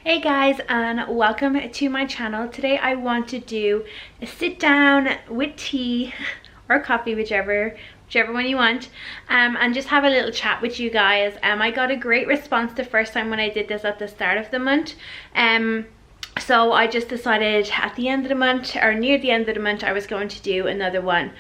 Hey guys, and welcome to my channel. Today I want to do a sit down with tea or coffee, whichever one you want, and just have a little chat with you guys. I got a great response the first time when I did this at the start of the month. So I just decided at the end of the month, or near the end of the month, I was going to do another one.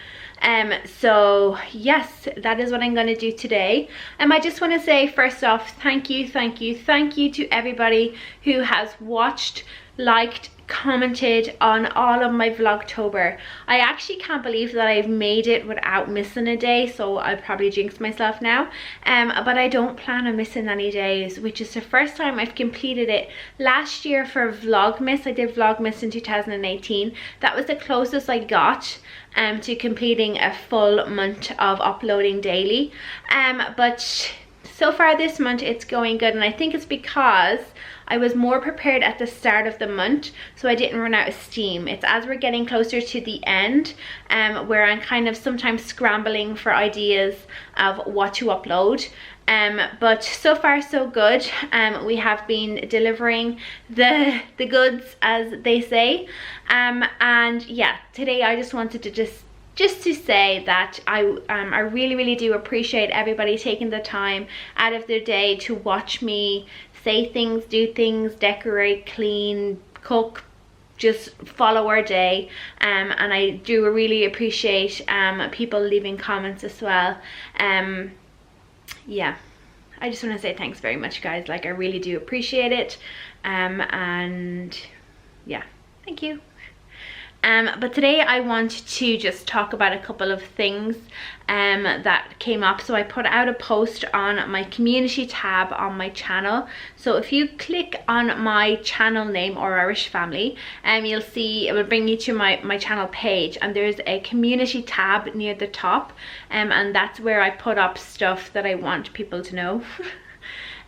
So yes, that is what I'm going to do today. I just want to say first off, thank you to everybody who has watched, liked, commented on all of my Vlogtober. I actually can't believe that I've made it without missing a day, so I'll probably jinx myself now, but I don't plan on missing any days, which is the first time I've completed it. Last year for Vlogmas, I did Vlogmas in 2018. That was the closest I got to completing a full month of uploading daily, but so far this month it's going good, and I think it's because I was more prepared at the start of the month, so I didn't run out of steam. It's as we're getting closer to the end where I'm kind of sometimes scrambling for ideas of what to upload. But so far so good. We have been delivering the goods, as they say, and yeah, today I just wanted to just to say that I really do appreciate everybody taking the time out of their day to watch me say things, do things, decorate, clean, cook, just follow our day, and I do really appreciate people leaving comments as well. Yeah, I just want to say thanks very much, guys. Like, I really do appreciate it, and yeah, thank you. But today I want to just talk about a couple of things that came up. So I put out a post on my community tab on my channel. So if you click on my channel name, or Irish Family, you'll see it will bring you to my channel page, and there's a community tab near the top, and that's where I put up stuff that I want people to know.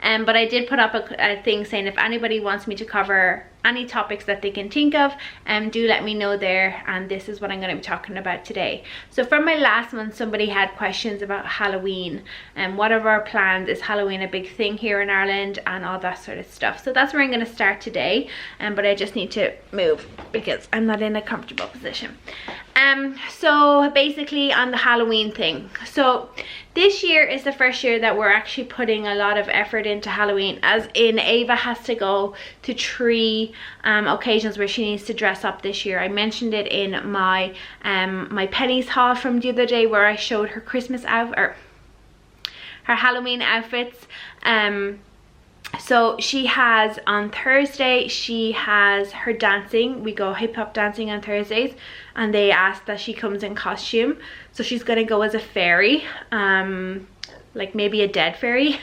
But I did put up a thing saying if anybody wants me to cover any topics that they can think of, do let me know there, and this is what I'm going to be talking about today. So from my last month, somebody had questions about Halloween and what are our plans. Is Halloween a big thing here in Ireland, and all that sort of stuff. So that's where I'm going to start today, but I just need to move because I'm not in a comfortable position. So basically on the Halloween thing, so this year is the first year that we're actually putting a lot of effort into Halloween, as in Ava has to go to 3 occasions where she needs to dress up this year. I mentioned it in my my pennies haul from the other day, where I showed her Christmas outfit, or her Halloween outfits. So she has, on Thursday, she has her dancing. We go hip hop dancing on Thursdays, and they asked that she comes in costume. So she's gonna go as a fairy, like maybe a dead fairy.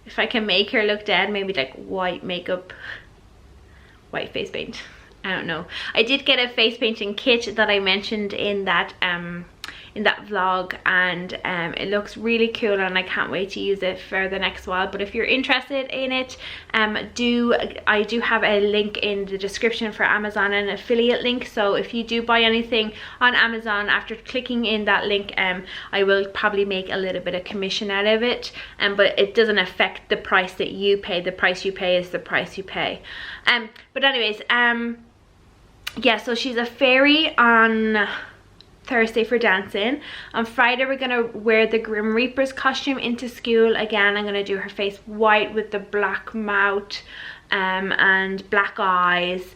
If I can make her look dead, maybe like white makeup, white face paint. I don't know. I did get a face painting kit that I mentioned in that vlog, and it looks really cool, and I can't wait to use it for the next while. But if you're interested in it, I do have a link in the description for Amazon, an affiliate link. So if you do buy anything on Amazon, after clicking in that link, I will probably make a little bit of commission out of it, but it doesn't affect the price that you pay. The price you pay is the price you pay. But anyways, yeah, so she's a fairy on Thursday for dancing. On Friday we're gonna wear the Grim Reaper's costume into school. Again, I'm gonna do her face white with the black mouth and black eyes,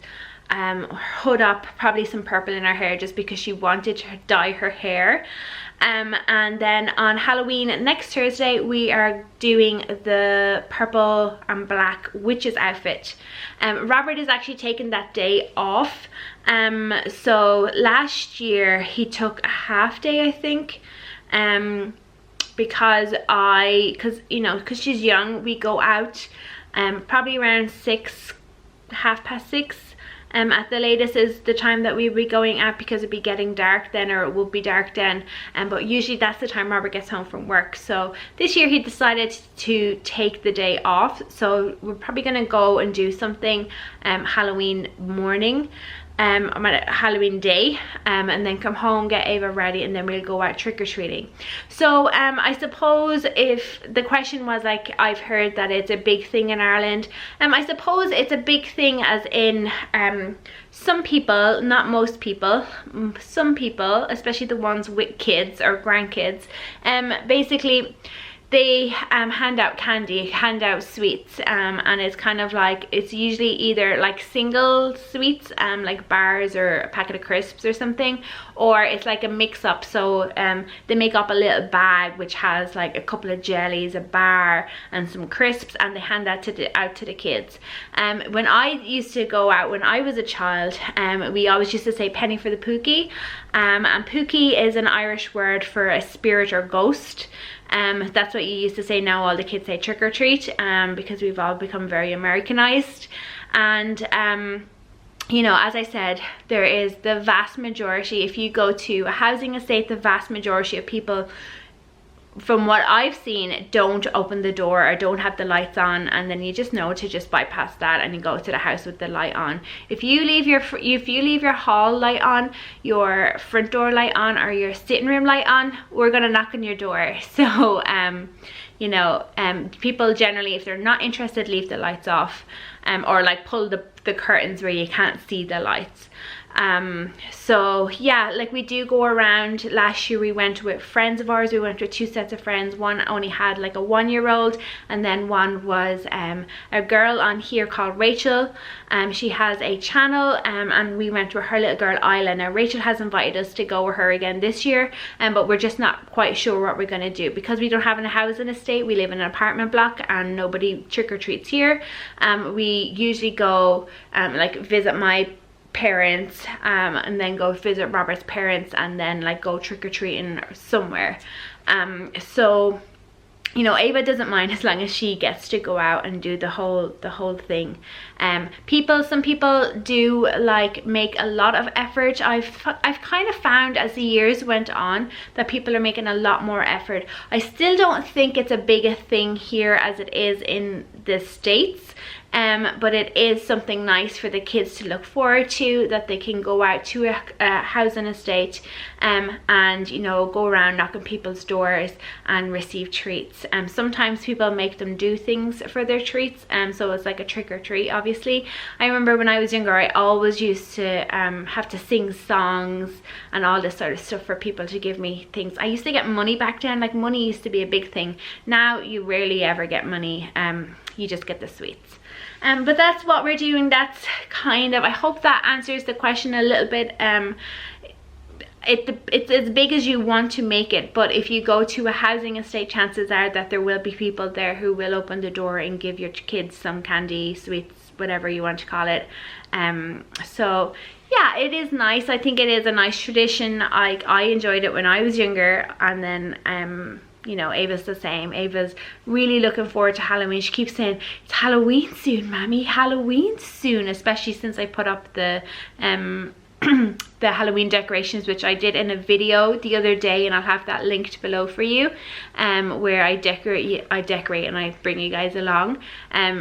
hood up, probably some purple in her hair just because she wanted to dye her hair. And then on Halloween next Thursday we are doing the purple and black witch's outfit. Robert is actually taking that day off. So last year he took a half day, I think, because you know, because she's young, we go out probably around 6, 6:30 at the latest is the time that we'll be going out, because it'd be getting dark then, or it will be dark then, but usually that's the time Robert gets home from work. So this year he decided to take the day off, so we're probably gonna go and do something Halloween morning. on Halloween day, and then come home, get Ava ready, and then we'll go out trick-or-treating. So I suppose if the question was like, I've heard that it's a big thing in Ireland, I suppose it's a big thing as in some people, not most people, some people, especially the ones with kids or grandkids, basically they hand out candy, hand out sweets, and it's kind of like, it's usually either like single sweets, like bars or a packet of crisps or something, or it's like a mix up. So they make up a little bag which has like a couple of jellies, a bar and some crisps, and they hand that out to the kids. When I used to go out when I was a child, we always used to say penny for the pookie, and pookie is an Irish word for a spirit or ghost. That's what you used to say. Now all the kids say trick or treat, because we've all become very Americanized. And you know, as I said, there is the vast majority, if you go to a housing estate, the vast majority of people, from what I've seen, don't open the door or don't have the lights on, and then you just know to just bypass that and you go to the house with the light on. If you leave your hall light on, your front door light on, or your sitting room light on, we're gonna knock on your door. So you know, people generally, if they're not interested, leave the lights off, or like pull the curtains where you can't see the lights. So yeah, like we do go around. Last year we went with friends of ours. We went with two sets of friends. One only had like a 1-year-old, and then one was a girl on here called Rachel. She has a channel, and we went with her little girl Isla. Now Rachel has invited us to go with her again this year, but we're just not quite sure what we're going to do, because we don't have a housing estate. We live in an apartment block and nobody trick-or-treats here. We usually go like visit my parents, and then go visit Robert's parents, and then like go trick-or-treating somewhere. So you know, Ava doesn't mind as long as she gets to go out and do the whole thing. Some people do like make a lot of effort. I've kind of found as the years went on that people are making a lot more effort. I still don't think it's a big a thing here as it is in the States. But it is something nice for the kids to look forward to, that they can go out to a housing estate, and you know, go around knocking people's doors and receive treats. Sometimes people make them do things for their treats, so it's like a trick or treat. Obviously, I remember when I was younger, I always used to have to sing songs and all this sort of stuff for people to give me things. I used to get money back then. Like, money used to be a big thing. Now you rarely ever get money. You just get the sweets. But that's what we're doing. That's kind of, I hope that answers the question a little bit. It's as big as you want to make it, but if you go to a housing estate, chances are that there will be people there who will open the door and give your kids some candy, sweets, whatever you want to call it. So yeah, it is nice. I think it is a nice tradition. I enjoyed it when I was younger, and then you know, Ava's the same. Ava's really looking forward to Halloween. She keeps saying, it's Halloween soon, Mommy, Halloween soon, especially since I put up the the Halloween decorations, which I did in a video the other day, and I'll have that linked below for you, where I decorate and I bring you guys along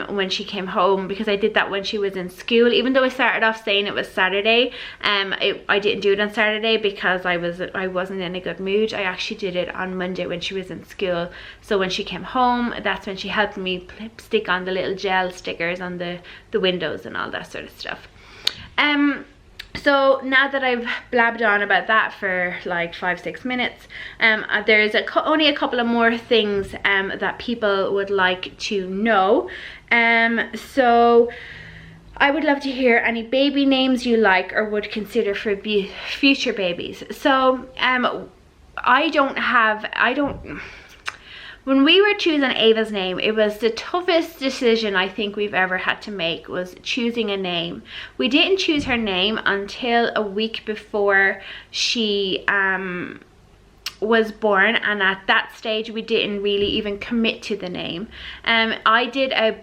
when she came home, because I did that when she was in school. Even though I started off saying it was Saturday, I didn't do it on Saturday because I wasn't in a good mood. I actually did it on Monday when she was in school. So when she came home, that's when she helped me stick on the little gel stickers on the windows and all that sort of stuff. So now that I've blabbed on about that for like 5-6 minutes, there's only a couple of more things that people would like to know. So I would love to hear any baby names you like or would consider for future babies. So when we were choosing Ava's name, it was the toughest decision I think we've ever had to make, was choosing a name. We didn't choose her name until a week before she was born, and at that stage we didn't really even commit to the name. I did a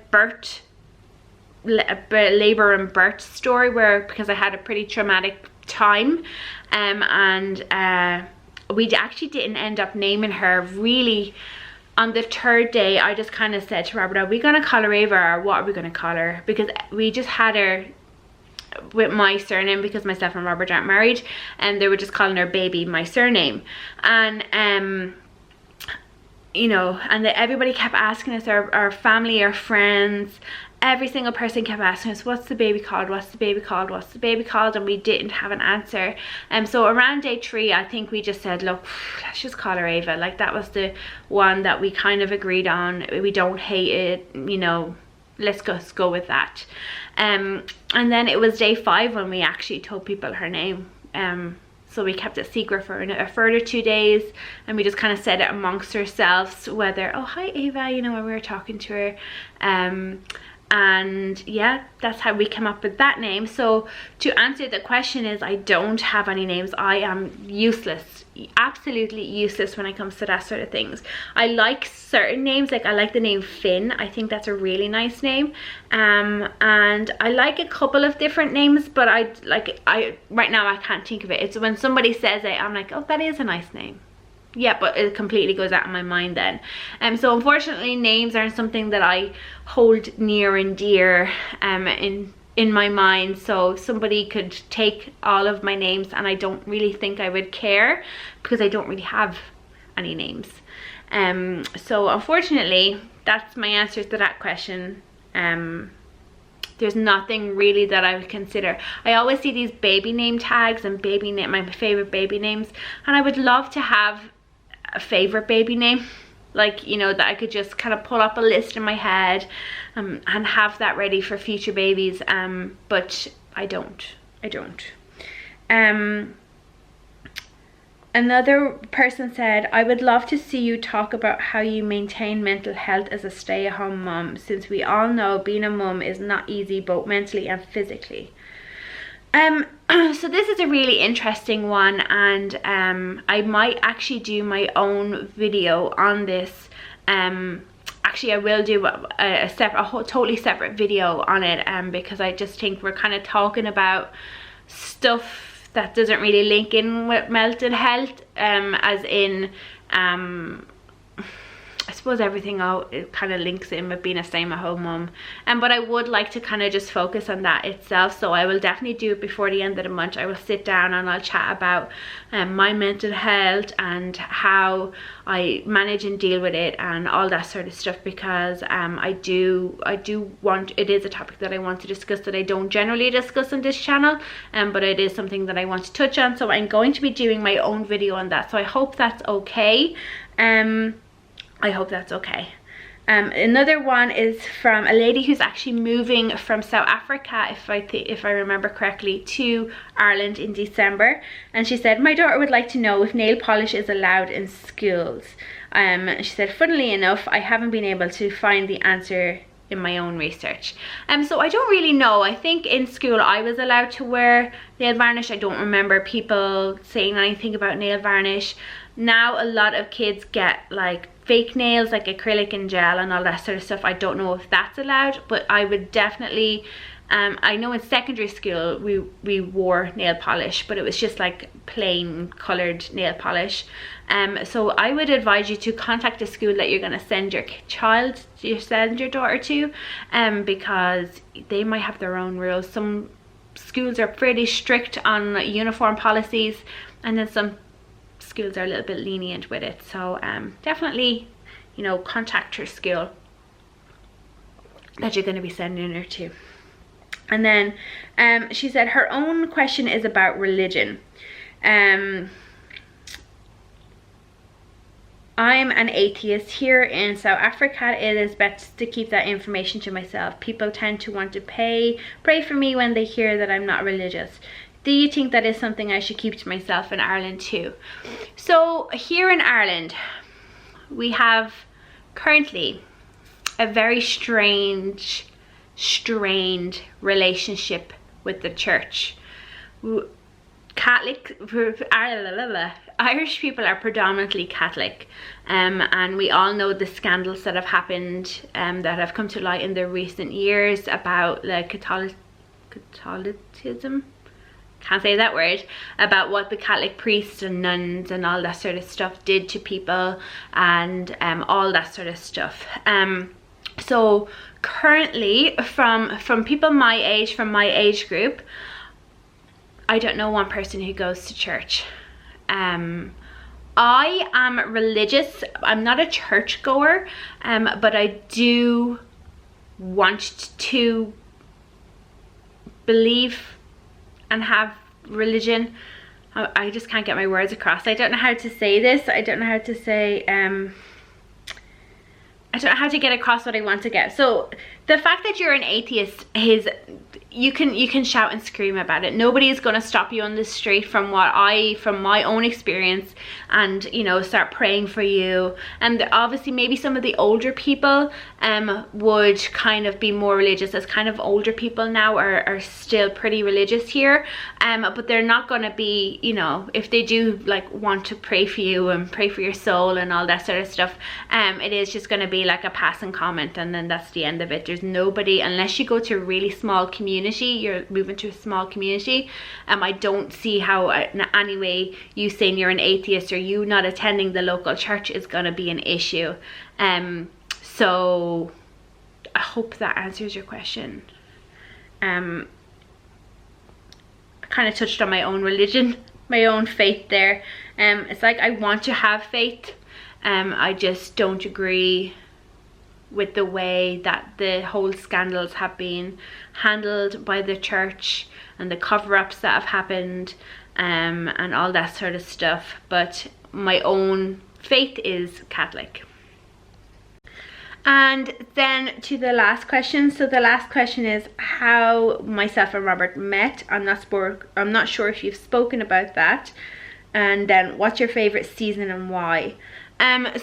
labor and birth story because I had a pretty traumatic time, and we actually didn't end up naming her really. On the 3rd day, I just kind of said to Robert, are we going to call her Ava, or what are we going to call her? Because we just had her with my surname because myself and Robert aren't married, and they were just calling our baby my surname. And you know, and everybody kept asking us, our family, our friends, every single person kept asking us, what's the baby called, what's the baby called, what's the baby called, and we didn't have an answer. So around day 3, I think we just said, look, let's just call her Ava. Like, that was the one that we kind of agreed on. We don't hate it, you know, let's just go with that. And then it was day 5 when we actually told people her name. So we kept it secret for a further 2 days, and we just kind of said it amongst ourselves, whether, oh, hi Ava, you know, when we were talking to her. And yeah, that's how we came up with that name. So to answer the question is, I don't have any names. I am useless, absolutely useless when it comes to that sort of things. I like certain names, like I like the name Finn. I think that's a really nice name. And I like a couple of different names, but right now I can't think of it. It's when somebody says it, I'm like, oh, that is a nice name. Yeah, but it completely goes out of my mind then. So unfortunately, names aren't something that I hold near and dear in my mind. So somebody could take all of my names, and I don't really think I would care because I don't really have any names. So unfortunately, that's my answer to that question. There's nothing really that I would consider. I always see these baby name tags and my favorite baby names, and I would love to have a favorite baby name, like, you know, that I could just kind of pull up a list in my head and have that ready for future babies. But I don't. Another person said, I would love to see you talk about how you maintain mental health as a stay-at-home mom, since we all know being a mom is not easy, both mentally and physically. So this is a really interesting one, and I might actually do my own video on this. Actually, I will do a totally separate video on it, because I just think we're kind of talking about stuff that doesn't really link in with mental health, as in I suppose everything it kind of links in with being a stay-at-home mum, but I would like to kind of just focus on that itself. So I will definitely do it before the end of the month. I will sit down and I'll chat about my mental health and how I manage and deal with it and all that sort of stuff, because I do want, it is a topic that I want to discuss that I don't generally discuss on this channel, but it is something that I want to touch on. So I'm going to be doing my own video on that, so I hope that's okay. I hope that's okay. Another one is from a lady who's actually moving from South Africa, if I remember correctly, to Ireland in December. And she said, my daughter would like to know if nail polish is allowed in schools. She said, funnily enough, I haven't been able to find the answer in my own research. So I don't really know. I think in school I was allowed to wear nail varnish. I don't remember people saying anything about nail varnish. Now a lot of kids get like fake nails, like acrylic and gel and all that sort of stuff. I don't know if that's allowed, but I would definitely, I know in secondary school we wore nail polish, but it was just like plain coloured nail polish. So I would advise you to contact the school that you're going to send your your daughter to, because they might have their own rules. Some schools are pretty strict on uniform policies, and then some schools are a little bit lenient with it. So definitely, you know, contact your school that you're going to be sending her to. And then she said her own question is about religion. I'm an atheist. Here in South Africa, it is best to keep that information to myself. People tend to want to pray for me when they hear that I'm not religious. Do you think that is something I should keep to myself in Ireland too? So here in Ireland, we have currently a very strained relationship with the church. Irish people are predominantly Catholic, and we all know the scandals that have happened, that have come to light in the recent years about the Catholicism, can't say that word, about what the Catholic priests and nuns and all that sort of stuff did to people, and all that sort of stuff. So currently, from people my age, from my age group, I don't know one person who goes to church. I am religious. I'm not a church goer, but I do want to believe and have religion. I just can't get my words across. I don't know how to say this. I don't know how to say, I don't know how to get across what I want to get. So the fact that you're an atheist is, you can shout and scream about it. Nobody is going to stop you on the street from my own experience, and you know, start praying for you. And obviously maybe some of the older people would kind of be more religious, as kind of older people now are still pretty religious here, but they're not going to be, you know, if they do like want to pray for you and pray for your soul and all that sort of stuff, it is just going to be like a passing comment, and then that's the end of it. There's nobody, unless you go to a really small community, you're moving to a small community, I don't see how in any way you saying you're an atheist or you not attending the local church is going to be an issue. So I hope that answers your question. I kind of touched on my own religion, my own faith there. It's like I want to have faith, I just don't agree with the way that the whole scandals have been handled by the church and the cover-ups that have happened, and all that sort of stuff. But my own faith is Catholic. And then to the last question. So the last question is how myself and Robert met. I'm not sure if you've spoken about that. And then what's your favorite season and why?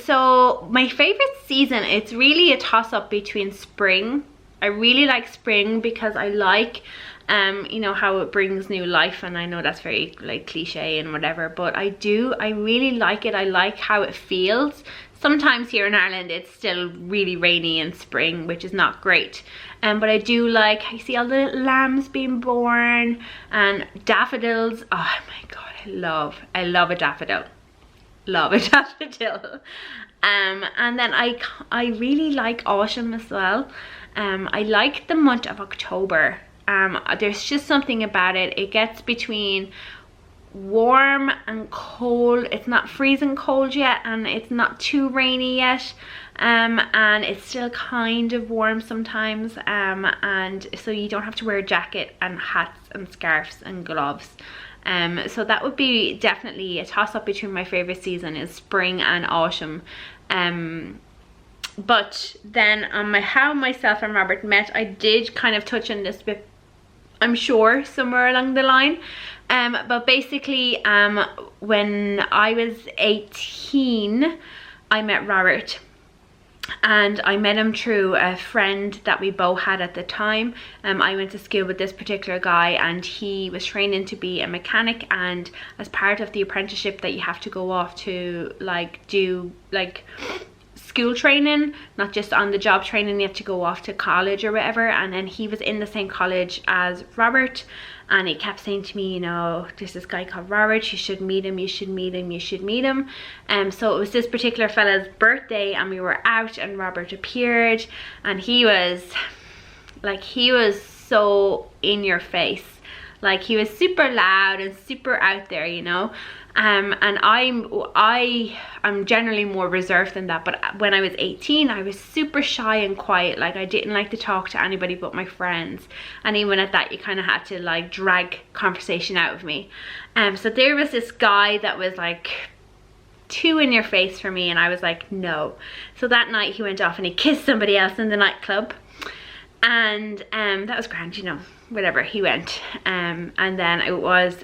So my favorite season, it's really a toss-up between spring. I really like spring because I like you know, how it brings new life, and I know that's very like cliche and whatever, but I really like it. I like how it feels. Sometimes here in Ireland it's still really rainy in spring, which is not great, but I do like, I see all the lambs being born and daffodils. Oh my god, I love a daffodil. Love a daffodil. And then I really like autumn as well. I like the month of October. There's just something about it. It gets between warm and cold. It's not freezing cold yet, and it's not too rainy yet, and it's still kind of warm sometimes, and so you don't have to wear a jacket and hats and scarves and gloves. So that would be definitely a toss-up between my favorite season is spring and autumn. But then on how myself and Robert met, I did kind of touch on this bit, I'm sure, somewhere along the line. But basically, when I was 18, I met Robert. And I met him through a friend that we both had at the time. I went to school with this particular guy, and he was training to be a mechanic, and as part of the apprenticeship that you have to go off to like do like school training, not just on the job training, you have to go off to college or whatever. And then he was in the same college as Robert, and he kept saying to me, you know, there's this guy called Robert, you should meet him, you should meet him, you should meet him. So it was this particular fella's birthday, and we were out, and Robert appeared, and he was so in your face. Like, he was super loud and super out there, you know. And I'm generally more reserved than that, but when I was 18 I was super shy and quiet. Like, I didn't like to talk to anybody but my friends, and even at that you kind of had to like drag conversation out of me. So there was this guy that was like too in your face for me, and I was like, no. So that night he went off and he kissed somebody else in the nightclub, and that was grand, you know, whatever, he went. And then it was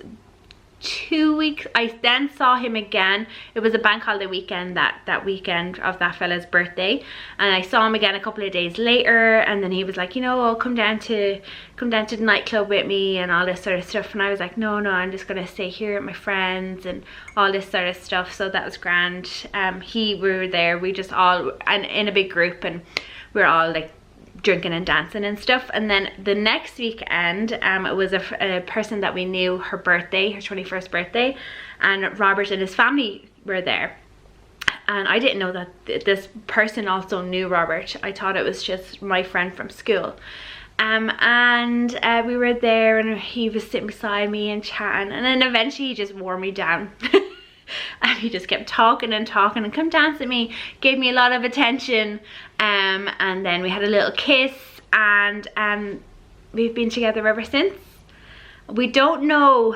2 weeks, I then saw him again. It was a bank holiday weekend, that weekend of that fella's birthday, and I saw him again a couple of days later, and then he was like, you know, I'll come down to the nightclub with me and all this sort of stuff. And I was like, no, I'm just gonna stay here with my friends and all this sort of stuff. So that was grand. We were there, we just all, and in a big group, and we were all like drinking and dancing and stuff. And then the next weekend, it was a person that we knew, her birthday, her 21st birthday, and Robert and his family were there. and I didn't know that this person also knew Robert. I thought it was just my friend from school. And we were there, and he was sitting beside me and chatting, and then eventually he just wore me down. And he just kept talking and talking and come dance with me, gave me a lot of attention, and then we had a little kiss, and we've been together ever since. We don't know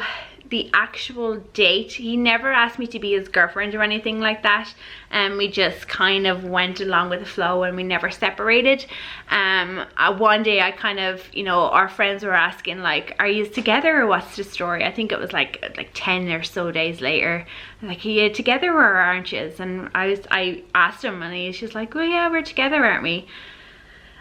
the actual date. He never asked me to be his girlfriend or anything like that, and we just kind of went along with the flow, and we never separated. One day I kind of, you know, our friends were asking like, are you together or what's the story? I think it was like 10 or so days later, like, are you together or aren't you? And I asked him, and he's just like, well, yeah, we're together, aren't we?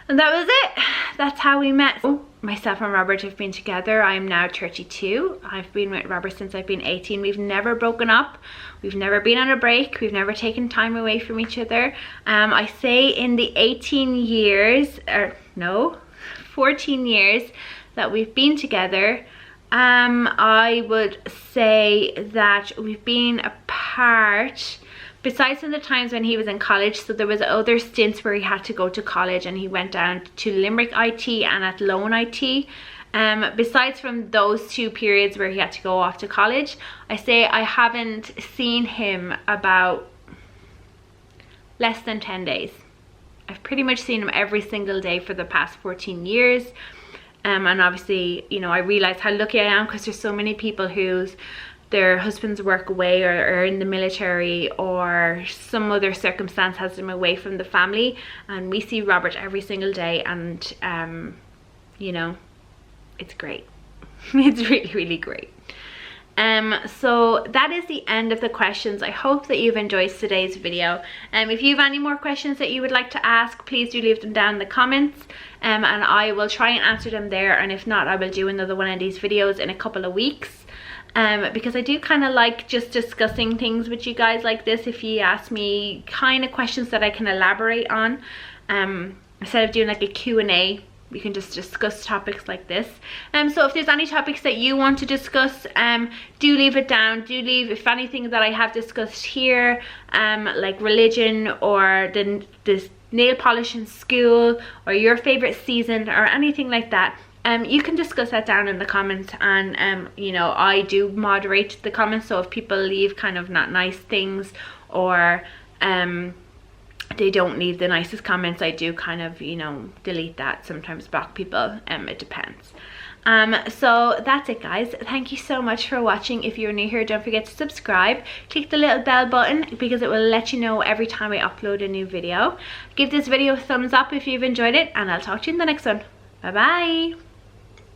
And that was it. That's how we met. Myself and Robert have been together. I am now 32. I've been with Robert since I've been 18. We've never broken up. We've never been on a break. We've never taken time away from each other. I say in the 18 years, or no, 14 years that we've been together, I would say that we've been apart, besides from the times when he was in college. So there was other stints where he had to go to college, and he went down to Limerick IT and at Lone IT. Besides from those 2 periods where he had to go off to college, I say I haven't seen him about less than 10 days. I've pretty much seen him every single day for the past 14 years. And obviously, you know, I realize how lucky I am, because there's so many people whose their husbands work away, or are in the military, or some other circumstance has them away from the family, and we see Robert every single day, and you know, it's great. It's really, really great. So that is the end of the questions. I hope that you've enjoyed today's video. If you have any more questions that you would like to ask, please do leave them down in the comments, and I will try and answer them there, and if not, I will do another one of these videos in a couple of weeks. Because I do kind of like just discussing things with you guys like this. If you ask me kind of questions that I can elaborate on, instead of doing like a Q&A, we can just discuss topics like this. So if there's any topics that you want to discuss, do leave it down. Do leave, if anything that I have discussed here, like religion, or this nail polish in school, or your favorite season, or anything like that, you can discuss that down in the comments. And you know, I do moderate the comments, so if people leave kind of not nice things, or they don't leave the nicest comments, I do kind of, you know, delete that, sometimes block people. It depends. So that's it, guys. Thank you so much for watching. If you're new here, don't forget to subscribe. Click the little bell button, because it will let you know every time I upload a new video. Give this video a thumbs up if you've enjoyed it, and I'll talk to you in the next one. Bye bye.